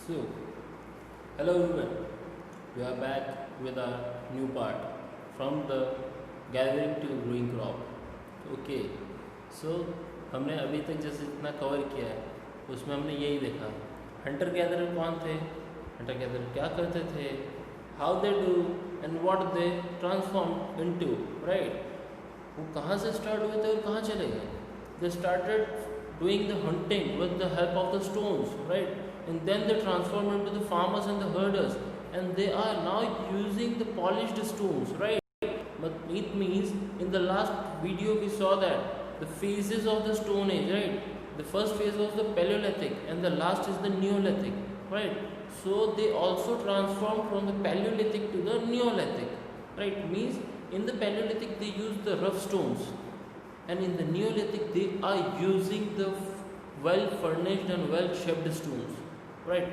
So, hello everyone. We are back with our new part from the gathering to growing crop. Okay so हमने अभी तक जैसे जितना cover किया है उसमें हमने यही देखा हंटर गैदरर कौन थे, हंटर गैदरर क्या करते थे, how they do and what they transform into, right. वो कहाँ से स्टार्ट हुए थे और कहाँ चले गए। They started doing the hunting with the help of the stones, right? And then they transform into the farmers and the herders, and they are now using the polished stones, right? But it means in the last video we saw that the phases of the Stone Age, right? The first phase was the Paleolithic, and the last is the Neolithic, right? So they also transformed from the Paleolithic to the Neolithic, right? Means in the Paleolithic they used the rough stones, and in the Neolithic they are using the well furnished and well shaped stones, right.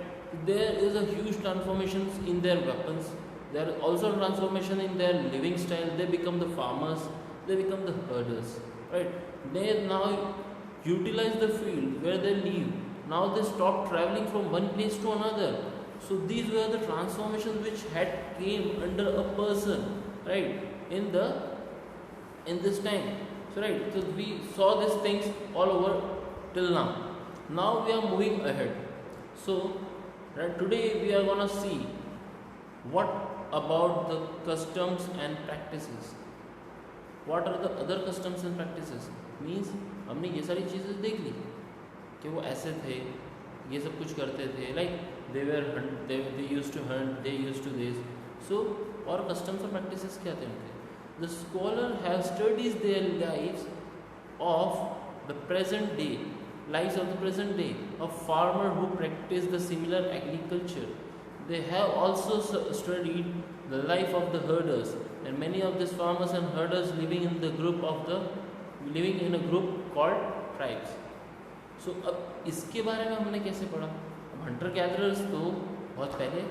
There is a huge transformations in their weapons. There is also transformation in their living style. They become the farmers, they become the herders, right. They now utilize the field where they live. Now they stop traveling from one place to another. So these were the transformations which had came under a person, right, in this time. So right, so we saw these things all over till now. Now we are moving ahead. So right, today we are gonna see what about the customs and practices. What are the other customs and practices? Means हमने ये सारी चीज़ें देख ली कि वो ऐसे थे, ये सब कुछ करते थे, like they used to hunt, they used to this. So और customs और practices क्या थे उनके? The scholar has studied their lives of the present day, lives of the present day of farmer who practice the similar agriculture. They have also studied the life of the herders, and many of these farmers and herders living in a group called tribes. So अब इसके बारे में हमने कैसे पढ़ा। अब Hunter gatherers तो बहुत पहले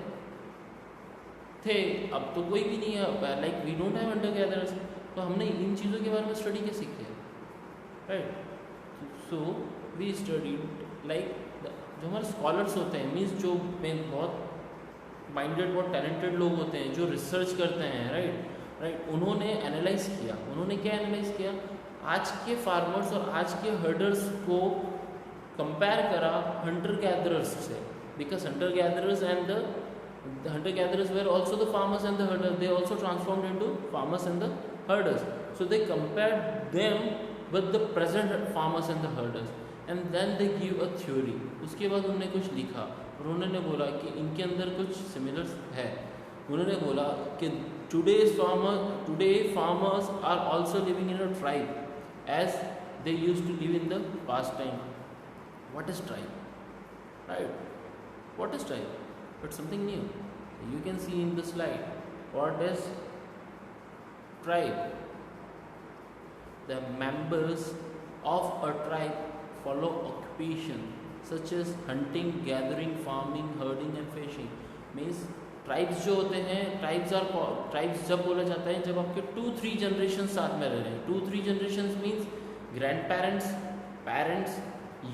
थे, अब तो कोई भी नहीं है, like we don't have hunter gatherers. तो हमने इन चीज़ों के बारे में स्टडी कैसे किया, right. So we studied like जो हमारे स्कॉलर्स होते हैं, मीन्स जो बहुत माइंडेड, बहुत टैलेंटेड लोग होते हैं जो रिसर्च करते हैं, राइट, उन्होंने एनालाइज किया। उन्होंने क्या एनालाइज किया, आज के फार्मर्स और आज के हर्डर्स को कंपेयर करा हंटर गैदरर्स से, because Hunter gatherers and the hunter gatherers were also the farmers and the herders. They also transformed into farmers and the herders. So they compared them with the present farmers and the herders, and then they give a theory. उसके बाद उन्होंने कुछ लिखा और उन्होंने बोला कि इनके अंदर कुछ सिमिलर्स है। उन्होंने बोला कि today farmers are also living in a tribe as they used to live in the past time. What is tribe, right? What is tribe? But something new. You can see in the slide. What is tribe? The members of a tribe follow occupation such as hunting, gathering, farming, herding and fishing. Means tribes जो होते हैं, tribes जब बोला जाता है जब आपके 2-3 generations साथ में रह रहे हैं। 2-3 generations means grandparents, parents,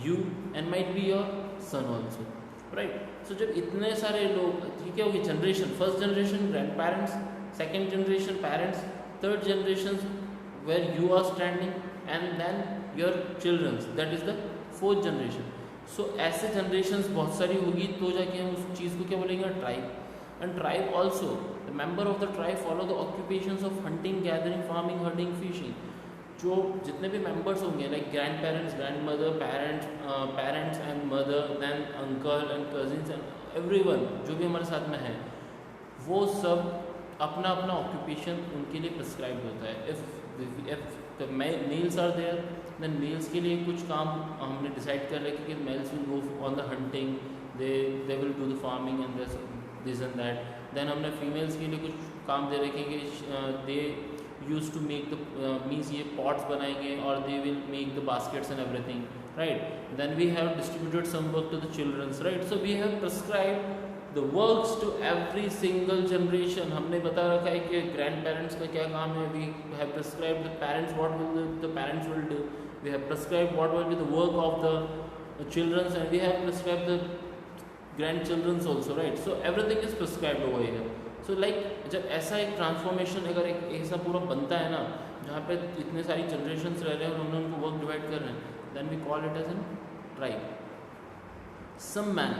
you and might be your son also, right? So जब इतने सारे लोग, ठीक है, होगी generation, first generation grandparents, second generation parents, third generation where you are standing, and then your childrens, that is the fourth generation. So ऐसे generations बहुत सारी होगी तो जाके हम उस चीज़ को क्या बोलेंगे, tribe. And tribe also the member of the tribe follow the occupations of hunting, gathering, farming, herding, fishing. जो जितने भी मेंबर्स होंगे, like grandparents, grandmother, parents and mother, then uncle and cousins and everyone जो भी हमारे साथ में है, वो सब अपना अपना ऑक्यूपेशन उनके लिए प्रिस्क्राइब होता है। If the males are there, then males के लिए कुछ काम हमने डिसाइड कर रखे कि males will go on the hunting, they will do the farming and this and that. Then हमने फीमेल्स के लिए कुछ काम दे रखे कि दे used to make the means ये pots बनाएंगे और they will make the baskets and everything, right? Then we have distributed some work to the children, right? So we have prescribed the works to every single generation. हमने बता रखा है कि grandparents का क्या काम है। We have prescribed the parents what will the parents will do. We have prescribed what will be the work of the children, and we have prescribed the grandchildren's also, right? So everything is prescribed over here. So like जब ऐसा एक transformation अगर एक ऐसा पूरा बनता है ना, जहाँ पे इतने सारी जनरेशन्स रह रहे हैं और हमने उनको वर्क डिवाइड कर रहे हैं, then we call it as an tribe. Some men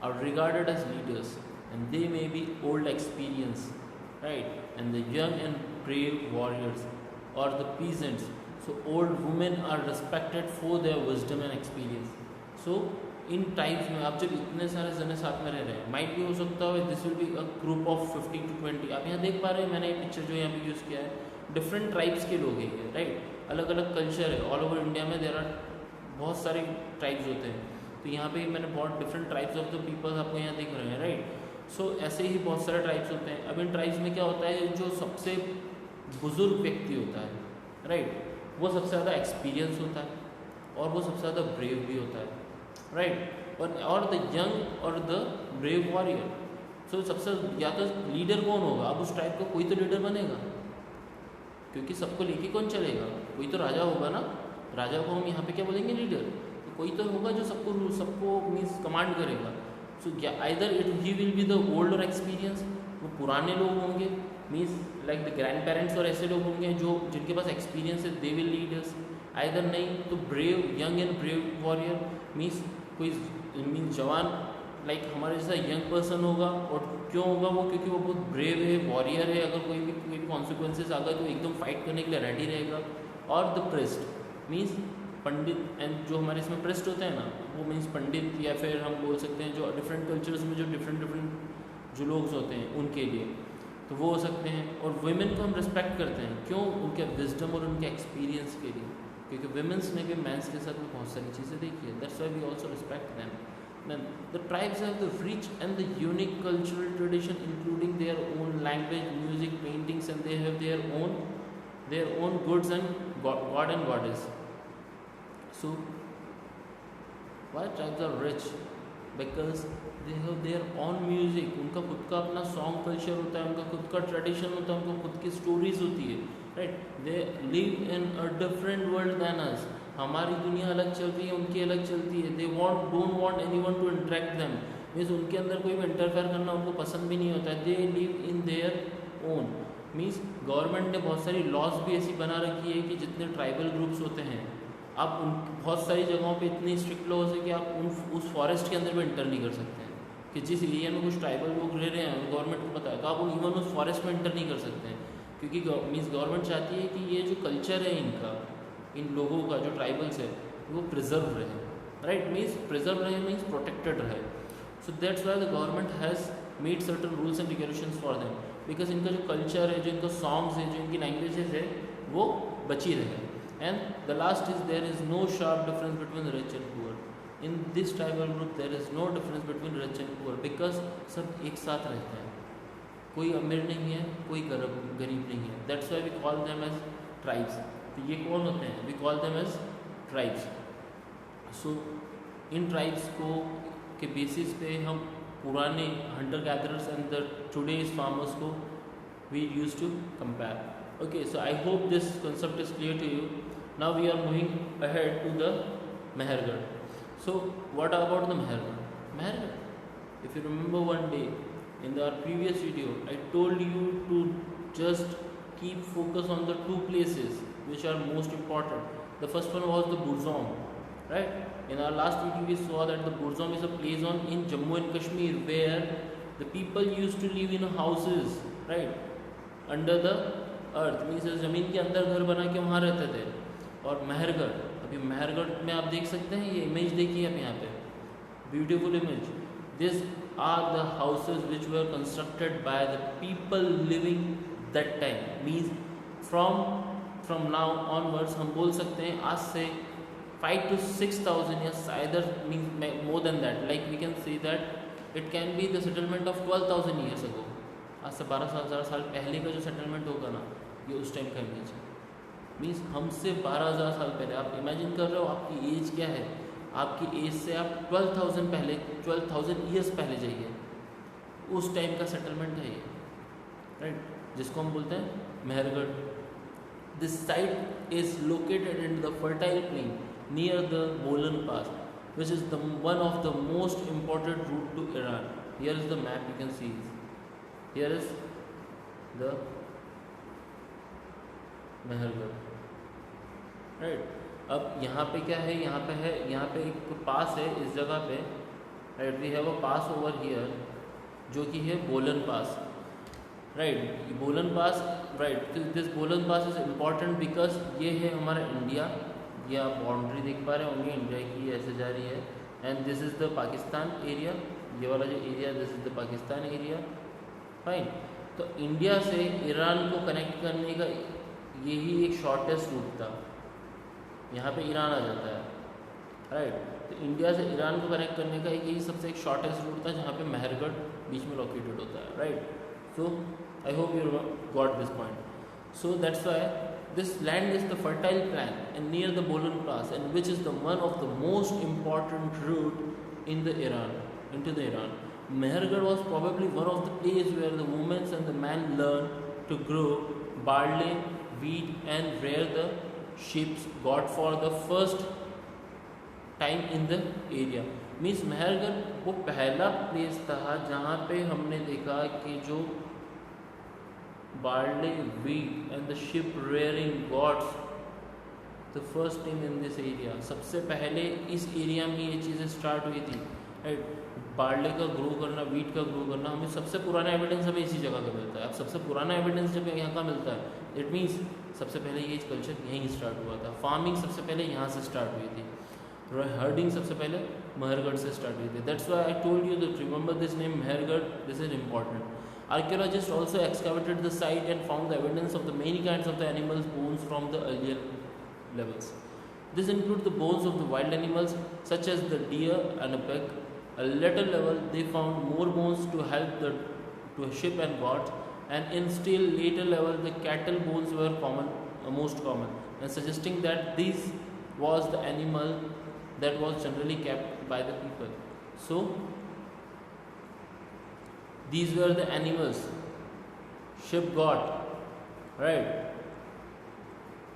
are regarded as leaders and they may be old experience, right? And the young and brave warriors or the peasants. So old women are respected for their wisdom and experience. So in types में आप जब इतने सारे जने साथ में रह रहे हैं, माइट भी हो सकता है this will be a group of 50 to 20. आप यहाँ देख पा रहे हैं, मैंने एक पिक्चर जो यहाँ पे यूज़ किया है, डिफरेंट ट्राइब्स के लोग हैं ये, राइट? अलग अलग कल्चर है. ऑल ओवर इंडिया में देर आर बहुत सारे ट्राइब्स होते हैं. तो यहाँ पे मैंने बहुत different tribes of the peoples आपको यहाँ दिख रहे हैं, राइट? सो ऐसे ही बहुत सारे ट्राइब्स होते हैं. अब इन ट्राइब्स में क्या होता है, जो सबसे बुजुर्ग व्यक्ति होता है, राइट, वो सबसे ज़्यादा एक्सपीरियंस होता है और वो सबसे ज़्यादा ब्रेव भी होता है, राइट? और द यंग और द ब्रेव वॉरियर. सो सबसे या तो लीडर कौन होगा? अब उस टाइप का कोई तो लीडर बनेगा, क्योंकि सबको लेके कौन चलेगा? कोई तो राजा होगा ना. राजा को हम यहाँ पे क्या बोलेंगे? लीडर. तो कोई तो होगा जो सबको मीन्स कमांड करेगा. So either it he will be the old और एक्सपीरियंस, वो पुराने लोग होंगे, means like the grand parents और ऐसे लोग होंगे जो जिनके पास एक्सपीरियंस है, दे विल लीडर्स. आइदर नहीं तो brave, young and brave warrior, means कोई मीन्स जवान लाइक हमारे जैसा यंग पर्सन होगा. और क्यों होगा वो? क्योंकि वो बहुत ब्रेव है, वॉरियर है. अगर कोई भी कॉन्सिक्वेंसेज आ गए तो एकदम फाइट करने के लिए रेडी रहेगा. और the priest means pandit, and जो हमारे इसमें प्रेस्ट होते हैं ना, वो मीन्स पंडित, या फिर हम बोल सकते हैं जो डिफरेंट कल्चर्स में जो डिफरेंट जो लोग होते हैं उनके लिए, तो वो हो सकते हैं. और वुमेन को हम रिस्पेक्ट करते हैं, क्यों? उनके विजडम और उनके एक्सपीरियंस के लिए, क्योंकि वुमेन्स ने भी मैंस के साथ में बहुत सारी चीज़ें देखी है. That's why we also respect them. Then the tribes have the rich and the unique cultural tradition, including their own language, music, paintings, and they have their own goods and god and goddess. So why tribes are rich? Because they have their own music. उनका खुद का अपना song culture होता है, उनका खुद का tradition होता है, उनको खुद की स्टोरीज होती है, right? They live in a different world than us. हमारी दुनिया अलग चल रही है, उनकी अलग चलती है. They don't want anyone to interact them, means उनके अंदर कोई भी इंटरफेयर करना उनको पसंद भी नहीं होता है. दे live in their own. Means government ने बहुत सारी लॉज भी ऐसी बना रखी है कि जितने ट्राइबल ग्रुप्स होते हैं, आप उन बहुत सारी जगहों पे इतनी स्ट्रिक्ट लॉज है कि आप उस फॉरेस्ट के अंदर भी इंटर नहीं कर सकते हैं. कि जिस एरिया में कुछ ट्राइबल लोग रह रहे हैं, गवर्नमेंट को पता है, तो आप इवन उस फॉरेस्ट में इंटर नहीं कर सकते हैं. क्योंकि मीन्स गवर्नमेंट चाहती है कि ये जो कल्चर है इनका, इन लोगों का जो ट्राइबल्स है, वो प्रिजर्व रहे, राइट? मीन्स प्रिजर्व रहे मीन्स प्रोटेक्टेड रहे. So that's why the government has made certain rules and regulations for them, because इनका जो कल्चर है, जो इनका सॉन्ग्स है, जो इनकी लैंग्वेजेस है, वो बची रहे. And the last is there is no sharp difference between rich and poor. In this tribal group there is no difference between rich and poor, because सब एक साथ रहते हैं. कोई अमीर नहीं है, कोई गरीब नहीं है. That's why we call them as tribes. तो ये कौन होते हैं? We call them as tribes. So इन ट्राइब्स को के बेसिस पे हम पुराने hunter gatherers and the today's farmers को we use to compare. Okay, so I hope this concept is clear to you. Now we are moving ahead to the Mehergarh. So what about the Mehergarh? Mehergarh, if you remember one day in our previous video, I told you to just keep focus on the two places which are most important. The first one was the Burzom, right? In our last video we saw that the Burzom is a place in Jammu and Kashmir where the people used to live in houses, right, under the earth, means ज़मीन के अंदर घर बना के वहाँ रहते थे. और मेहरगढ़, अभी मेहरगढ़ में आप देख सकते हैं, ये इमेज देखिए आप यहाँ पे, beautiful image. This are the houses which were constructed by the people living that time. Means from now onwards हम बोल सकते हैं आज से 5 to 6,000 years, either means more than that, like we can see that it can be the settlement of 12,000 years ago. आज से 12,000 साल पहले का जो सेटलमेंट होगा ना, ये उस टाइम का इमेज है. मीन्स हमसे 12,000 साल पहले. आप इमेजिन कर रहे हो आपकी एज क्या है, आपकी एज से आप 12,000 ईयर्स पहले जाइए. उस टाइम का सेटलमेंट है ये, राइट, जिसको हम बोलते हैं Mehrgarh. This site is located in the fertile plain near the बोलन पास. which is the one of the most important route to Iran. Here is the map, you can see. Here is the Mehrgarh, right. अब यहाँ पे क्या है, यहाँ पे एक पास है इस जगह पे, right. We have a pass over here जो कि है बोलन पास, राइट. बोलन पास, राइट. दिस बोलन पास इज इम्पॉर्टेंट बिकॉज ये है हमारा इंडिया. ये आप बाउंड्री देख पा रहे होंगे इंडिया की, ऐसे जा रही है. And this is the Pakistan area, ये वाला जो area, this is the Pakistan area. Fine. तो इंडिया से ईरान को कनेक्ट करने का यही एक शॉर्टेस्ट रूट था. यहाँ पे ईरान आ जाता है, राइट. तो इंडिया से ईरान को कनेक्ट करने का यही सबसे एक शॉर्टेस्ट रूट था, जहाँ पे मेहरगढ़ बीच में लोकेटेड होता है, right. So I hope you got this point. So that's why this land is the fertile plain and near the Bolan Pass, and which is the one of the most important route in the Iran, into the Iran. Mehergarh was probably one of the places where the women and the men learned to grow barley, wheat, and rear the sheep got for the first time in the area. Means Mehergarh वो पहला place था जहाँ पे हमने देखा कि जो barley, wheat and the sheep rearing gods the first time in this area. सबसे पहले इस एरिया में ये चीज़ें स्टार्ट हुई थी, राइट. बार्ले का ग्रो करना, वीट का ग्रो करना, हमें सबसे पुराना एविडेंस हमें इसी जगह का मिलता है. अब सबसे पुराना एविडेंस जब यहाँ का मिलता है, इट मीन्स सबसे पहले ये कल्चर यहीं स्टार्ट हुआ था. फार्मिंग सबसे पहले यहाँ से स्टार्ट हुई थी. हर्डिंग सबसे पहले मेहरगढ़ से स्टार्ट हुई थी. That's why I told you that remember this name Mehrgarh, this is important. Archaeologists also excavated the site and found the evidence of the many kinds of the animals' bones from the earlier levels. This includes the bones of the wild animals such as the deer and a pig. A later level, they found more bones to help to sheep and goats, and in still later level, the cattle bones were most common, and suggesting that this was the animal that was generally kept by the people. So these were the animals sheep got, right,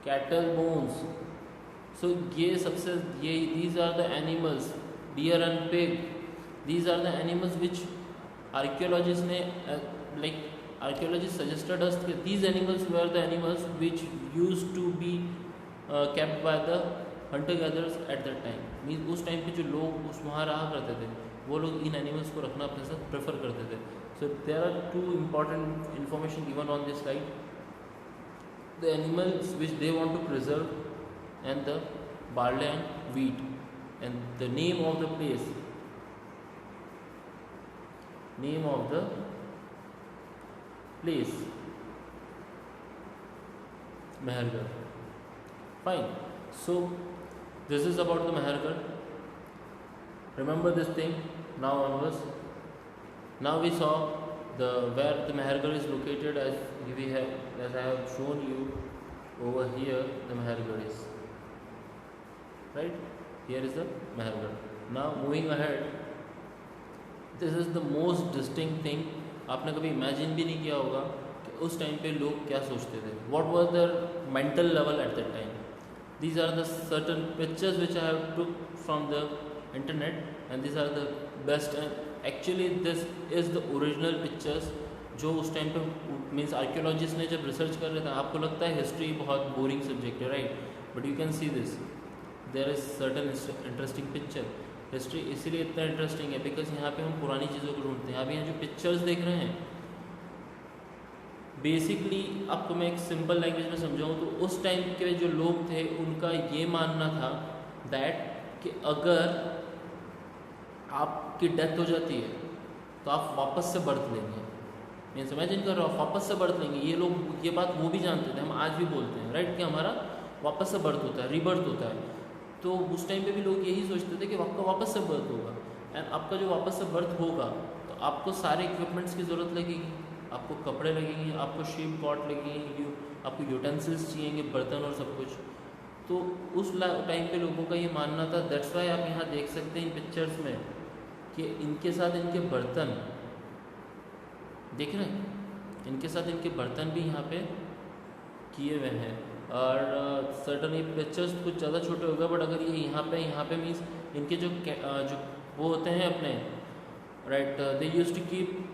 cattle bones. So these are the animals, deer and pig. These are the animals which archaeologists suggested us that these animals were the animals which used to be kept by the hunter gatherers at that time. Means उस time पे जो लोग वहाँ रहा करते थे, वो लोग इन एनिमल्स को रखना अपने साथ प्रेफर करते थे. So there are two important information given on this slide: the animals which they want to preserve, and the barley and wheat, and the name of the place. Name of the place, Mehergarh. Fine. So this is about the Mehergarh. Remember this thing now onwards. Now we saw where the Mehergarh is located, as I have shown you over here. The Mehergarh is right here is the Mehergarh. Now moving ahead, this is the most distinct thing. आपने कभी imagine भी नहीं किया होगा कि उस time पे लोग क्या सोचते थे. What was their mental level at that time? These are the certain pictures which I have took from the internet, and these are the best. And actually this is the original pictures जो उस time पे means archaeologist ने जब research कर रहे थे. आपको लगता है हिस्ट्री बहुत बोरिंग सब्जेक्ट है, right, but you can see this, there is certain interesting picture. History इसीलिए इतना इंटरेस्टिंग है बिकॉज यहाँ पे हम पुरानी चीज़ों को ढूंढते हैं. अभी यहाँ जो पिक्चर्स देख रहे हैं, बेसिकली आपको मैं एक सिंपल लैंग्वेज में समझाऊँ तो उस टाइम के जो लोग थे उनका ये मानना था दैट कि अगर आपकी डेथ हो जाती है तो आप वापस से बर्थ लेंगे. मैं इमेजिन कर रहा हूँ, वापस से बर्थ लेंगे. ये लोग ये बात वो भी जानते थे, हम आज भी बोलते हैं, राइट, कि हमारा वापस से बर्थ होता है, रीबर्थ होता है. तो उस टाइम पे भी लोग यही सोचते थे कि आपका वापस से बर्थ होगा. एंड आपका जो वापस से बर्थ होगा तो आपको सारे इक्विपमेंट्स की ज़रूरत लगेगी, आपको कपड़े लगेंगे, आपको शीप गॉट लगेंगे, आपको यूटेंसिल्स चाहिए, बर्तन और सब कुछ. तो उस टाइम पे लोगों का ये मानना था. दैट्स वाई आप यहाँ देख सकते हैं इन पिक्चर्स में कि इनके साथ इनके बर्तन देख रहे हैं, इनके साथ इनके बर्तन भी यहाँ पे किए हुए हैं. और सर्टन ये पिक्चर्स कुछ ज़्यादा छोटे हो गए, बट अगर ये यहाँ पे मीन्स इनके जो जो वो होते हैं अपने, right, they use to keep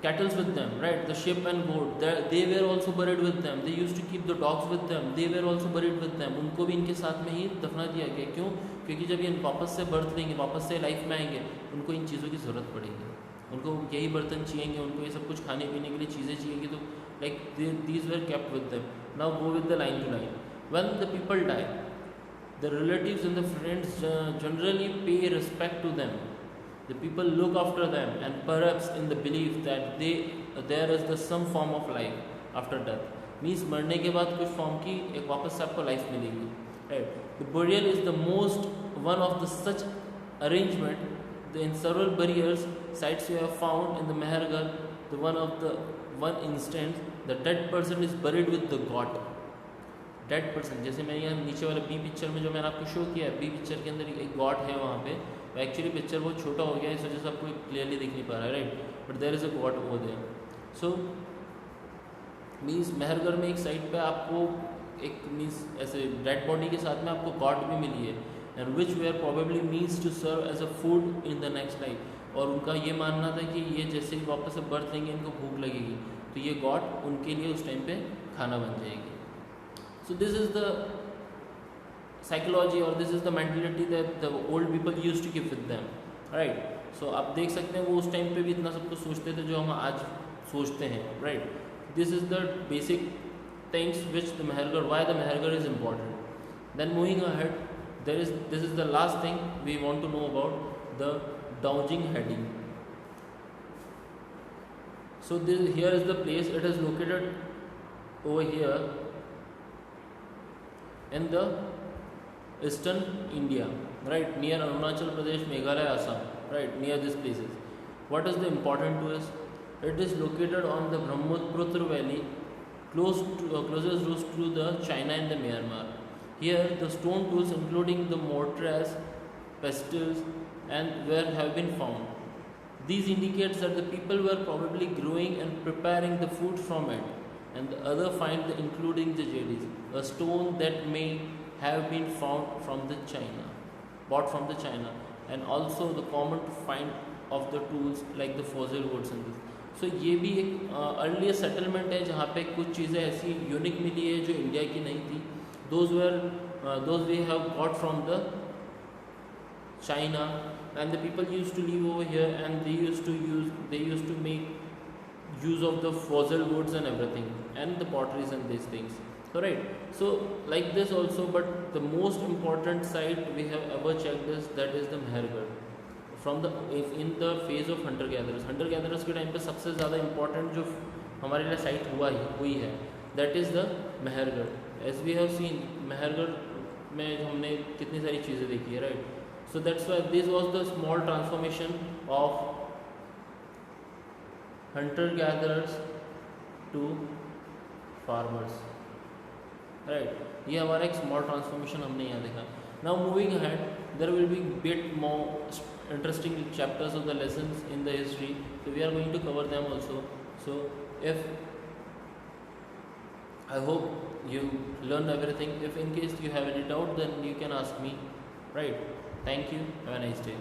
cattle with them, right, the sheep and goat, they were also buried with them. They used to keep the dogs with them, they were also buried with them. उनको भी इनके साथ में ही दफना दिया गया। क्यों? क्योंकि जब ये वापस से बर्थ लेंगे, वापस से लाइफ में आएंगे, उनको इन चीज़ों की ज़रूरत पड़ेगी, उनको यही बर्तन चाहिए, उनको ये सब कुछ खाने पीने के लिए चीज़ें चाहिए। तो like these were kept with them. Now go with the line to line. When the people die, the relatives and the friends generally pay respect to them. The people look after them, and perhaps in the belief that there is some form of life after death. Means मरने के बाद कुछ form की एक वापस से आपको life मिलेगी, right? The burial is the most one of the such arrangement. In several burial sites you have found in the Mehergarh, the one instance the dead person is buried with the god. Dead person, जैसे मैं यहाँ नीचे वाले B picture में जो मैंने आपको show किया है, बी पिक्चर के अंदर एक गॉड है वहाँ पे। एक्चुअली पिक्चर बहुत छोटा हो गया है, इस वजह से आपको क्लियरली दिख नहीं पा रहा है, right, but there is a god over there. So means Mehrgarh में एक साइड पे आपको एक मीन्स ऐसे डेड बॉडी के साथ में आपको गॉड भी मिली है, and which were probably means to serve as a food in the next life. और उनका ये मानना था कि ये जैसे ही वापस से बर्थ लेंगे इनको भूख लगेगी, तो ये गॉड उनके लिए उस टाइम पे खाना बन जाएगी. So this is the psychology or this is the mentality that the old people used to keep with them, right? So आप देख सकते हैं वो उस टाइम पे भी इतना सब कुछ सोचते थे जो हम आज सोचते हैं, right? This is the basic things which the Mehergarh, why the Mehergarh is important. Then moving ahead, this is the last thing we want to know about, the Doujing heading. So here is the place. It is located over here in the eastern India, right, near Arunachal Pradesh, Meghalaya, Assam, right, near these places. What is the important to us? It is located on the Brahmaputra valley, closest to the China and the Myanmar. Here the stone tools including the mortars, pestles and where have been found. These indicates that the people were probably growing and preparing the food from it. And the other find including the jadis, a stone that may have been found from the China, bought from the China, and also the common to find of the tools like the fossil woods and this. So ये भी एक early settlement है जहाँ पे कुछ चीज़ें ऐसी unique मिली है जो इंडिया की नहीं थी. Those we have got from the China, and the people used to live over here, and they used to make use of the fossil woods and everything, and the potteries and these things. So right, so like this also, but the most important site we have ever checked is that is the Mehergarh. From the in the phase of hunter gatherers के time पे सबसे ज़्यादा important जो हमारे लिए site हुई है, that is the Mehergarh. As we have seen, Mehergarh में हमने कितनी सारी चीज़ें देखी है, right? So that's why this was the small transformation of hunter gatherers to farmers, right? ये हमारा एक small transformation हमने यहाँ देखा. Now moving ahead, there will be bit more interesting chapters of the lessons in the history, so we are going to cover them also. So if I hope you learned everything. If in case you have any doubt, then you can ask me, right? Thank you. Have a nice day.